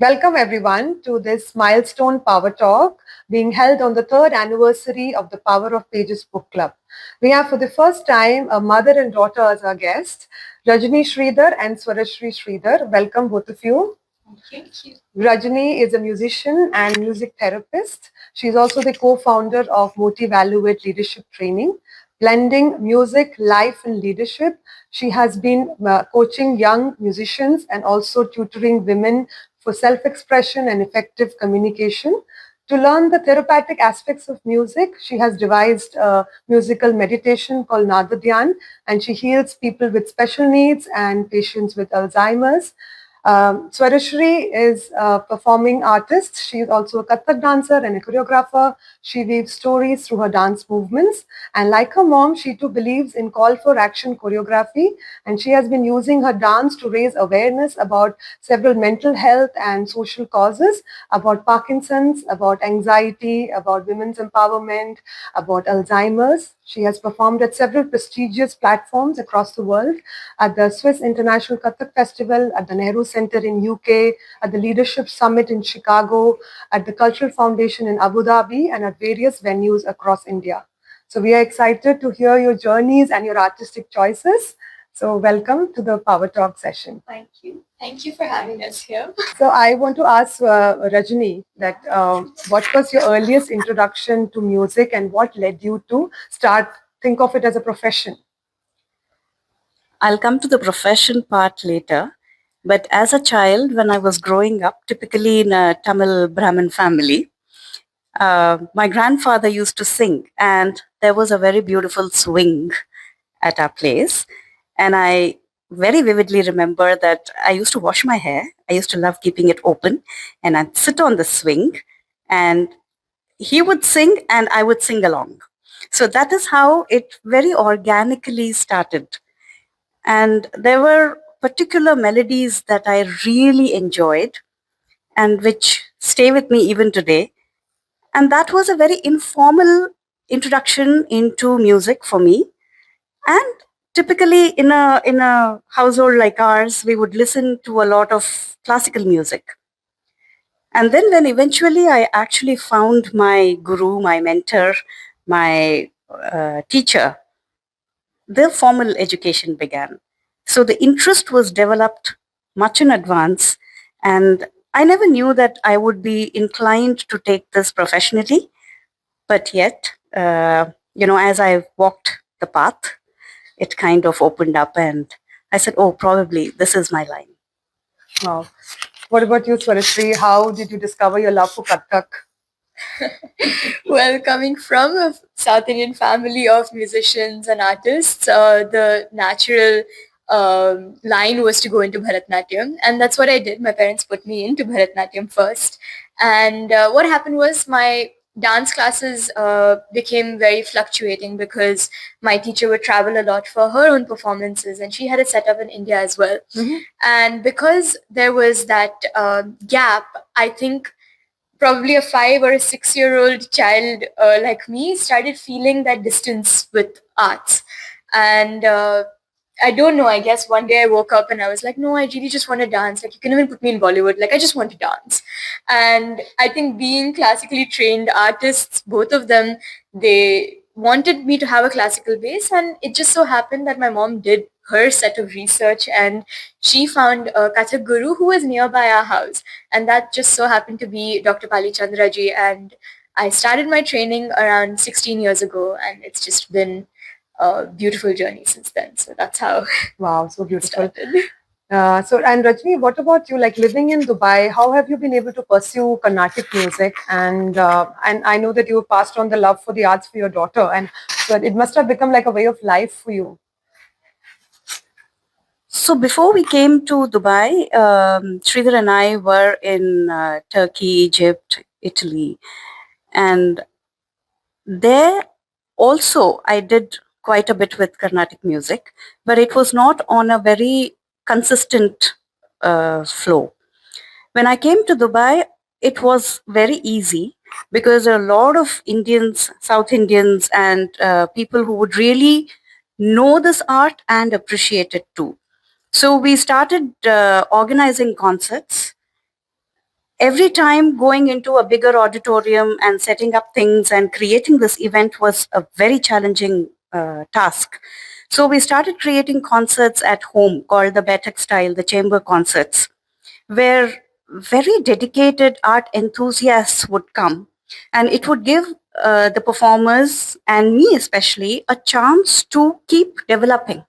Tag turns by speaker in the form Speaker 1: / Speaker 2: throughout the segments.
Speaker 1: Welcome everyone to this milestone Power Talk being held on the third anniversary of the Power of Pages Book Club. We have for the first time a mother and daughter as our guests, Rajni Sridhar and Swarashri Sridhar. Welcome both of you.
Speaker 2: Thank you.
Speaker 1: Rajni is a musician and music therapist. She's also the co-founder of Motivaluate Leadership Training, blending music, life, and leadership. She has been coaching young musicians and also tutoring women for self-expression and effective communication. To learn the therapeutic aspects of music, she has devised a musical meditation called Nada Dhyan, and she heals people with special needs and patients with Alzheimer's. Swarashri is a performing artist. She is also a Kathak dancer and a choreographer. She weaves stories through her dance movements. And like her mom, she too believes in call for action choreography. And she has been using her dance to raise awareness about several mental health and social causes, about Parkinson's, about anxiety, about women's empowerment, about Alzheimer's. She has performed at several prestigious platforms across the world, at the Swiss International Kathak Festival, at the Nehru Center in UK, at the Leadership Summit in Chicago, at the Cultural Foundation in Abu Dhabi, and at various venues across India. So we are excited to hear your journeys and your artistic choices. So welcome to the Power Talk session.
Speaker 2: Thank you. Thank you for having us here.
Speaker 1: So I want to ask Rajni that what was your earliest introduction to music and what led you to think of it as a profession?
Speaker 3: I'll come to the profession part later. But as a child, when I was growing up, typically in a Tamil Brahmin family, my grandfather used to sing, and there was a very beautiful swing at our place. And I very vividly remember that I used to wash my hair. I used to love keeping it open, and I'd sit on the swing, and he would sing, and I would sing along. So that is how it very organically started. And there were particular melodies that I really enjoyed and which stay with me even today. And that was a very informal introduction into music for me. And typically in a household like ours, we would listen to a lot of classical music. And then when eventually I actually found my guru, my mentor, my teacher, the formal education began. So the interest was developed much in advance, and I never knew that I would be inclined to take this professionally. But yet, as I walked the path, it kind of opened up, and I said, "Oh, probably this is my line."
Speaker 1: Wow. What about you, Swarashri? How did you discover your love for Kathak?
Speaker 2: Well, coming from a South Indian family of musicians and artists, the natural line was to go into Bharatnatyam, and that's what I did. My parents put me into Bharatnatyam first, and what happened was my dance classes became very fluctuating because my teacher would travel a lot for her own performances, and she had it set up in India as well.
Speaker 1: Mm-hmm.
Speaker 2: And because there was that gap, I think probably a 5 or 6 year old child like me started feeling that distance with arts. And I don't know, I guess one day I woke up and I was like, no, I really just want to dance. Like, you can even put me in Bollywood. Like, I just want to dance. And I think being classically trained artists, both of them, they wanted me to have a classical base. And it just so happened that my mom did her set of research and she found a Kathak guru who was nearby our house. And that just so happened to be Dr. Pali Chandraji. And I started my training around 16 years ago, and it's just been a beautiful journey since then. So that's how.
Speaker 1: Wow, so
Speaker 2: it
Speaker 1: beautiful.
Speaker 2: started.
Speaker 1: And Rajni, what about you? Like living in Dubai, how have you been able to pursue Carnatic music? And I know that you passed on the love for the arts for your daughter, and so it must have become like a way of life for you.
Speaker 3: So before we came to Dubai, Sridhar and I were in Turkey, Egypt, Italy, and there also I did quite a bit with Carnatic music, but it was not on a very consistent flow. When I came to Dubai, it was very easy because a lot of Indians, South Indians, and people who would really know this art and appreciate it too. So we started organizing concerts, every time going into a bigger auditorium and setting up things and creating this event was a very challenging task. So we started creating concerts at home called the Betek style, the chamber concerts, where very dedicated art enthusiasts would come, and it would give the performers and me especially a chance to keep developing.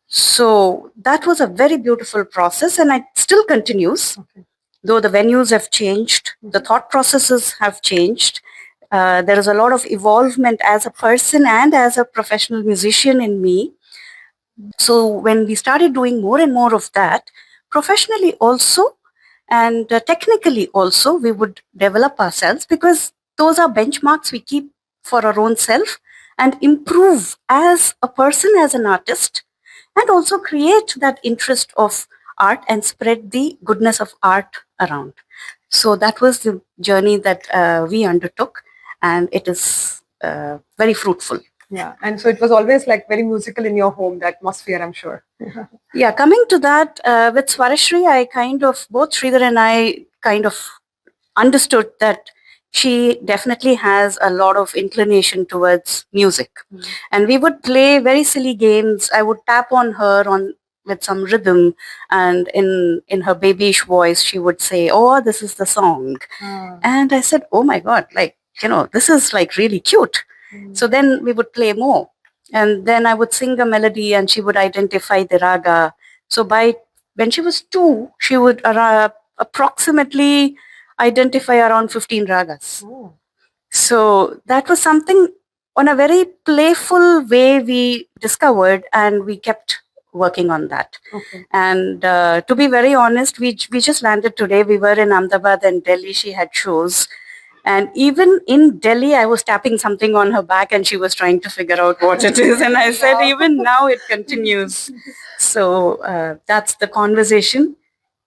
Speaker 3: So that was a very beautiful process, and it still continues.
Speaker 1: Okay.
Speaker 3: Though the venues have changed, the thought processes have changed. There is a lot of evolvement as a person and as a professional musician in me. So when we started doing more and more of that, professionally also and technically also, we would develop ourselves, because those are benchmarks we keep for our own self and improve as a person, as an artist, and also create that interest of art and spread the goodness of art around. So that was the journey that we undertook, and it is very fruitful.
Speaker 1: Yeah, and so it was always like very musical in your home, the atmosphere, I'm sure.
Speaker 3: Yeah, coming to that, with Swarashri, I kind of, both Sridhar and I kind of understood that she definitely has a lot of inclination towards music. And we would play very silly games. I would tap on her on with some rhythm, and in her babyish voice, she would say, "Oh, this is the song." And I said, "Oh my God, like, this is like really cute." So then we would play more. And then I would sing a melody and she would identify the raga. So when she was 2, she would approximately identify around 15 ragas.
Speaker 1: Oh.
Speaker 3: So that was something on a very playful way we discovered, and we kept working on that.
Speaker 1: Okay.
Speaker 3: And to be very honest, we just landed today. We were in Ahmedabad and Delhi. She had shows. And even in Delhi, I was tapping something on her back and she was trying to figure out what it is. And I said, even now it continues. So that's the conversation.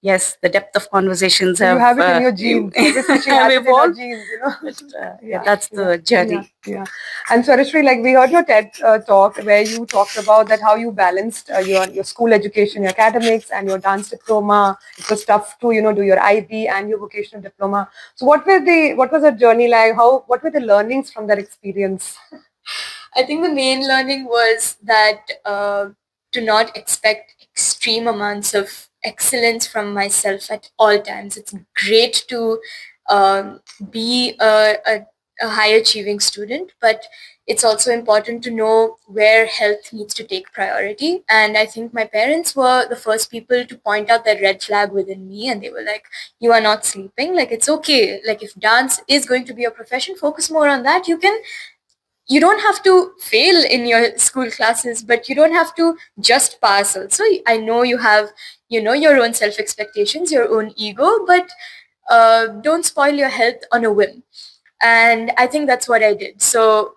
Speaker 3: Yes, the depth of conversations
Speaker 1: So
Speaker 3: have...
Speaker 1: you have it in your genes. Obviously, she has it in her genes,
Speaker 3: But, that's the journey.
Speaker 1: Yeah. And Swarashri, like we heard your TED talk where you talked about that how you balanced your school education, your academics, and your dance diploma. It was tough to do your IB and your vocational diploma. So what was the journey like? What were the learnings from that experience?
Speaker 2: I think the main learning was that to not expect extreme amounts of excellence from myself at all times. It's great to be a high achieving student, but it's also important to know where health needs to take priority. And I think my parents were the first people to point out that red flag within me, and they were like, "You are not sleeping. Like, it's okay. Like, if dance is going to be a profession, focus more on that. You don't have to fail in your school classes, but you don't have to just pass also. I know you have, your own self-expectations, your own ego, but don't spoil your health on a whim." And I think that's what I did. So,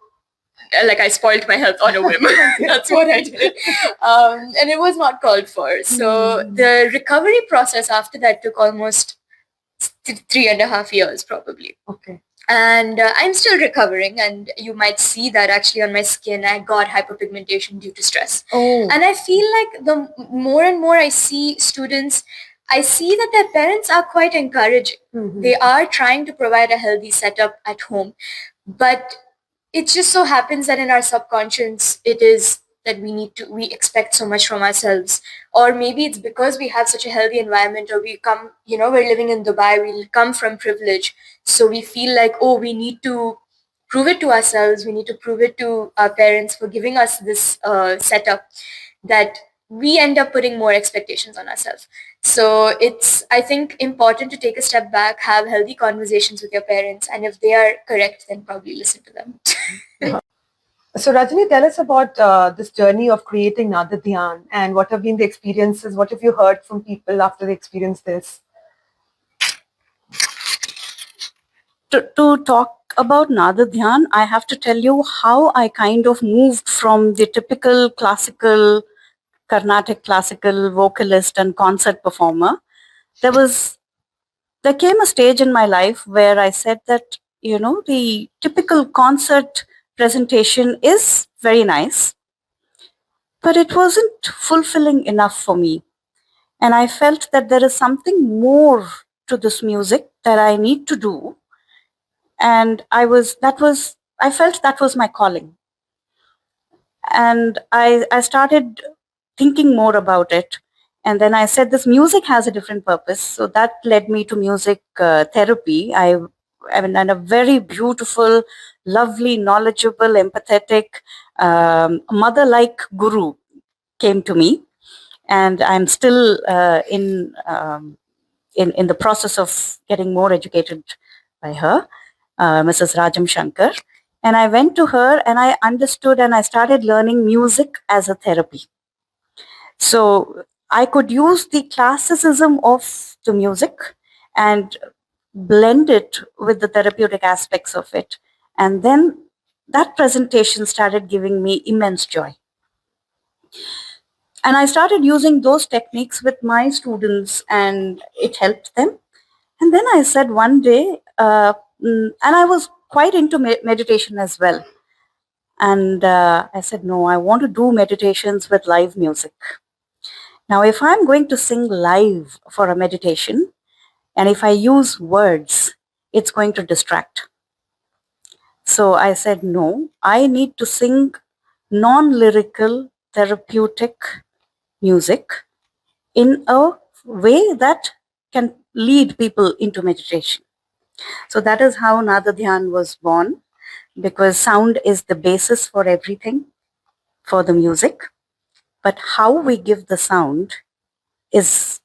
Speaker 2: like, I spoiled my health on a whim. That's what I did. And it was not called for. So the recovery process after that took almost 3.5 years probably.
Speaker 1: Okay.
Speaker 2: And I'm still recovering, and you might see that actually on my skin. I got hyperpigmentation due to stress.
Speaker 1: Oh.
Speaker 2: And I feel like the more and more I see students, I see that their parents are quite encouraging. They are trying to provide a healthy setup at home. But it just so happens that in our subconscious, it is that we expect so much from ourselves. Or maybe it's because we have such a healthy environment, or we're living in Dubai, we come from privilege. So we feel like, oh, we need to prove it to ourselves. We need to prove it to our parents for giving us this setup, that we end up putting more expectations on ourselves. So it's, I think, important to take a step back, have healthy conversations with your parents, and if they are correct, then probably listen to them.
Speaker 1: So Rajani, tell us about this journey of creating Nada Dhyan, and what have been the experiences? What have you heard from people after they experienced this?
Speaker 3: To talk about Nada Dhyan, I have to tell you how I kind of moved from the typical classical, Carnatic classical vocalist and concert performer. There came a stage in my life where I said that, the typical concert presentation is very nice, but it wasn't fulfilling enough for me. And I felt that there is something more to this music that I need to do. And I felt that was my calling. And I started thinking more about it. And then I said, this music has a different purpose. So that led me to music therapy. And a very beautiful, lovely, knowledgeable, empathetic, mother-like guru came to me. And I'm still in the process of getting more educated by her, Mrs. Rajam Shankar. And I went to her and I understood and I started learning music as a therapy. So I could use the classicism of the music and blend it with the therapeutic aspects of it. And then that presentation started giving me immense joy. And I started using those techniques with my students and it helped them. And then I said one day, and I was quite into meditation as well. And I said, no, I want to do meditations with live music. Now, if I'm going to sing live for a meditation, and if I use words, it's going to distract. So I said, no, I need to sing non-lyrical, therapeutic music in a way that can lead people into meditation. So that is how Nada Dhyan was born, because sound is the basis for everything, for the music. But how we give the sound is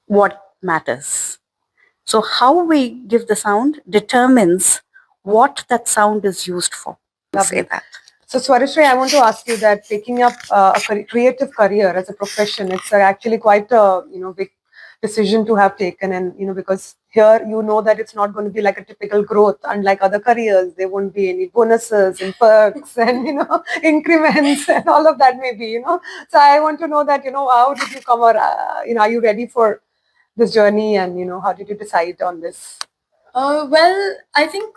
Speaker 3: what matters. So how we give the sound determines what that sound is used for.
Speaker 1: Lovely.
Speaker 3: Say that.
Speaker 1: So Swarishri, I want to ask you that taking up creative career as a profession, it's actually quite a big decision to have taken, and because here that it's not going to be like a typical growth. Unlike other careers, there won't be any bonuses and perks and increments and all of that maybe. So I want to know that how did you come, or are you ready for this journey, and how did you decide on this?
Speaker 2: Well, I think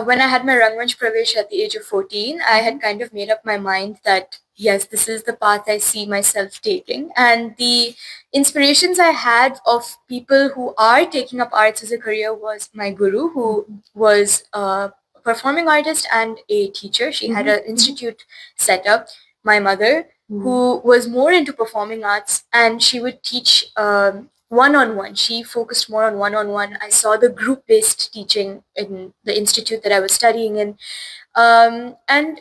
Speaker 2: when I had my Rangmanch Pravesh at the age of 14, I had kind of made up my mind that yes, this is the path I see myself taking. And the inspirations I had of people who are taking up arts as a career was my guru, who was a performing artist and a teacher. She had an institute set up. My mother, who was more into performing arts, and she would teach one-on-one. She focused more on one-on-one. I saw the group-based teaching in the institute that I was studying in. And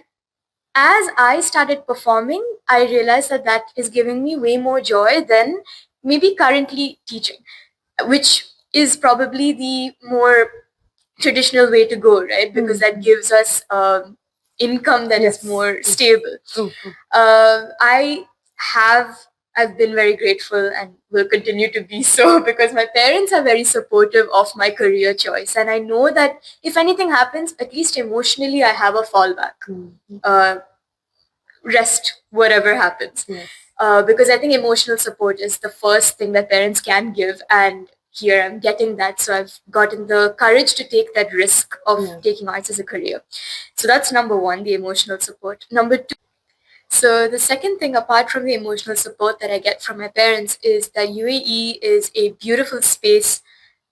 Speaker 2: as I started performing, I realized that that is giving me way more joy than maybe currently teaching, which is probably the more traditional way to go, right? Because that gives us income that is more stable. I've been very grateful and will continue to be so, because my parents are very supportive of my career choice. And I know that if anything happens, at least emotionally, I have a fallback. Rest, whatever happens. Because I think emotional support is the first thing that parents can give. And here I'm getting that. So I've gotten the courage to take that risk of taking arts as a career. So that's number one, the emotional support. Number two, so the second thing, apart from the emotional support that I get from my parents, is that UAE is a beautiful space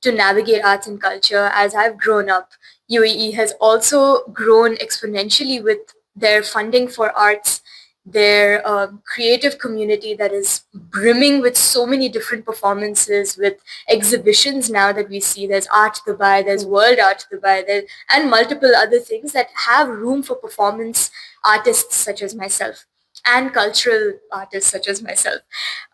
Speaker 2: to navigate arts and culture. As I've grown up, UAE has also grown exponentially with their funding for arts, their creative community that is brimming with so many different performances, with exhibitions now that we see. There's Art Dubai, there's World Art Dubai, and multiple other things that have room for performance artists such as myself and cultural artists such as myself.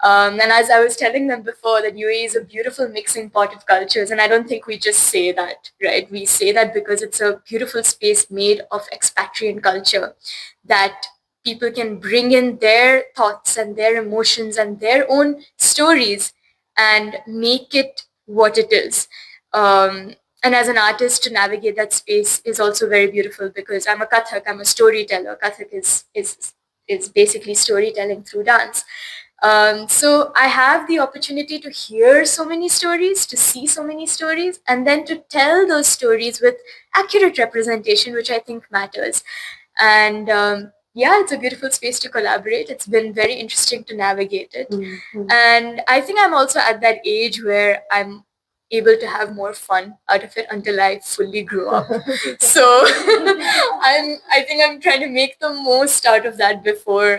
Speaker 2: And as I was telling them before, that UAE is a beautiful mixing pot of cultures, and I don't think we just say that, right? We say that because it's a beautiful space made of expatriate culture that people can bring in their thoughts and their emotions and their own stories and make it what it is. And as an artist, to navigate that space is also very beautiful, because I'm a Kathak, I'm a storyteller. Kathak is basically storytelling through dance. So I have the opportunity to hear so many stories, to see so many stories, and then to tell those stories with accurate representation, which I think matters. And yeah, it's a beautiful space to collaborate. It's been very interesting to navigate it.
Speaker 1: Mhm.
Speaker 2: And I think I'm also at that age where I'm able to have more fun out of it until I fully grew up. So I think I'm trying to make the most out of that before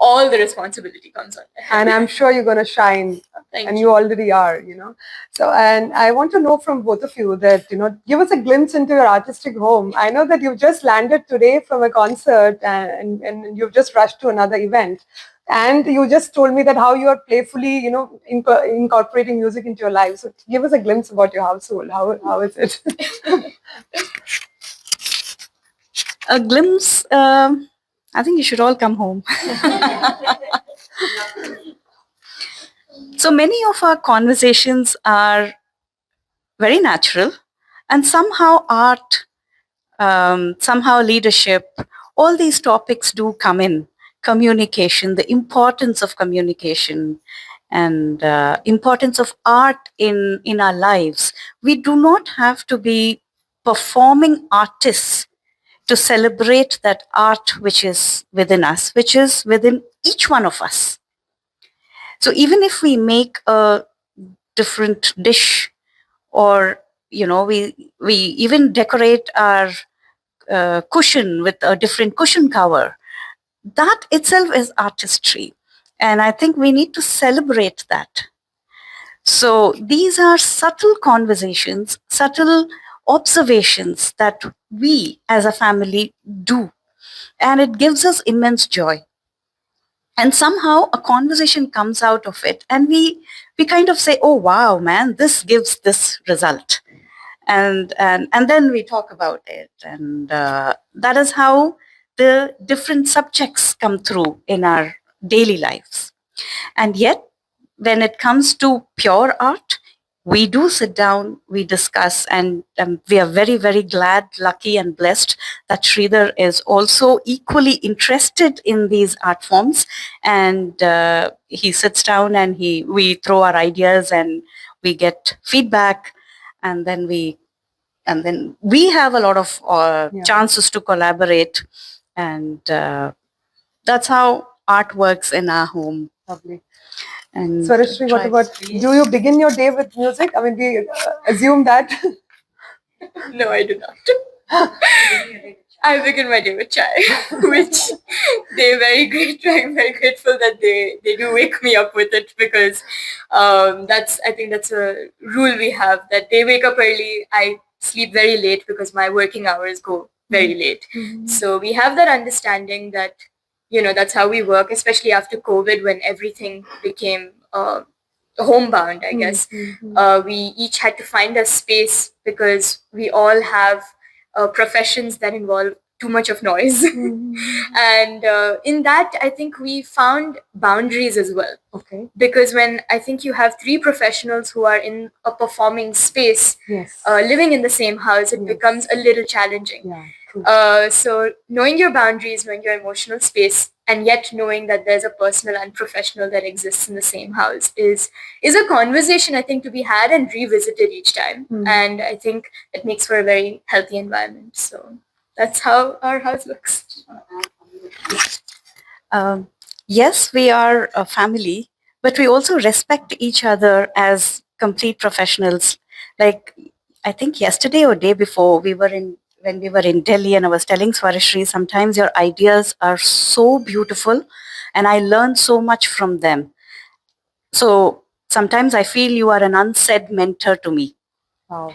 Speaker 2: all the responsibility comes on my head.
Speaker 1: And I'm sure you're going to shine,
Speaker 2: Thank
Speaker 1: and
Speaker 2: you.
Speaker 1: you already are, you know. So, and I want to know from both of you that, you know, give us a glimpse into your artistic home. I know that you've just landed today from a concert and you've just rushed to another event. And you just told me that how you are playfully, you know, incorporating music into your life. So give us a glimpse about your household. How is it?
Speaker 3: A glimpse, I think you should all come home. So many of our conversations are very natural, and somehow art, somehow leadership, all these topics do come in. Communication, the importance of communication, and importance of art in our lives. We do not have to be performing artists to celebrate that art which is within us, which is within each one of us. So even if we make a different dish, or we even decorate our cushion with a different cushion cover, that itself is artistry, and I think we need to celebrate that. So these are subtle conversations, subtle observations that we as a family do, and it gives us immense joy. And somehow a conversation comes out of it, and we kind of say, oh wow, man, this gives this result. And then we talk about it, and that is how the different subjects come through in our daily lives. And yet, when it comes to pure art, we do sit down, we discuss, and we are very, very glad, lucky, and blessed that Sridhar is also equally interested in these art forms. And he sits down and we throw our ideas and we get feedback, and then we have a lot of chances to collaborate, and that's how art works in our home.
Speaker 1: Lovely.
Speaker 3: And
Speaker 1: Swarashri, what about, do you begin your day with music? I mean, we assume that.
Speaker 2: No, I do not. I begin my day with chai, which they're very great. I'm very grateful that they do wake me up with it, because I think that's a rule we have, that they wake up early. I sleep very late because my working hours go very late.
Speaker 1: Mhm.
Speaker 2: So we have that understanding that, that's how we work, especially after COVID, when everything became homebound, I guess.
Speaker 1: Mhm.
Speaker 2: We each had to find a space because we all have professions that involve too much of noise.
Speaker 1: Mhm.
Speaker 2: And in that, I think we found boundaries as well.
Speaker 1: Okay.
Speaker 2: Because when I think you have three professionals who are in a performing space,
Speaker 1: Yes.
Speaker 2: living in the same house, it
Speaker 1: Yes.
Speaker 2: becomes a little challenging.
Speaker 1: Yeah. True.
Speaker 2: So knowing your boundaries, knowing your emotional space, and yet knowing that there's a personal and professional that exists in the same house is a conversation, I think, to be had and revisited each time.
Speaker 1: Mhm.
Speaker 2: And I think it makes for a very healthy environment. So that's how our house looks.
Speaker 3: Yes, we are a family, but we also respect each other as complete professionals. Like, I think yesterday or day before, when we were in Delhi, and I was telling Swarashri, sometimes your ideas are so beautiful, and I learn so much from them. So sometimes I feel you are an unsaid mentor to me.
Speaker 1: Wow.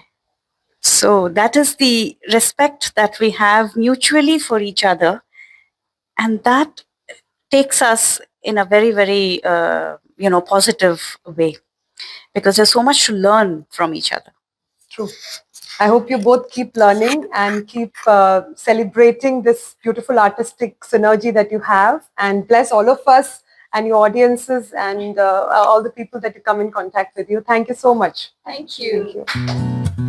Speaker 3: So that is the respect that we have mutually for each other, and that takes us in a very, very positive way, because there's so much to learn from each other.
Speaker 1: True. I hope you both keep learning and keep celebrating this beautiful artistic synergy that you have, and bless all of us and your audiences and all the people that you come in contact with you. Thank you so much.
Speaker 2: Thank you.
Speaker 1: Thank you.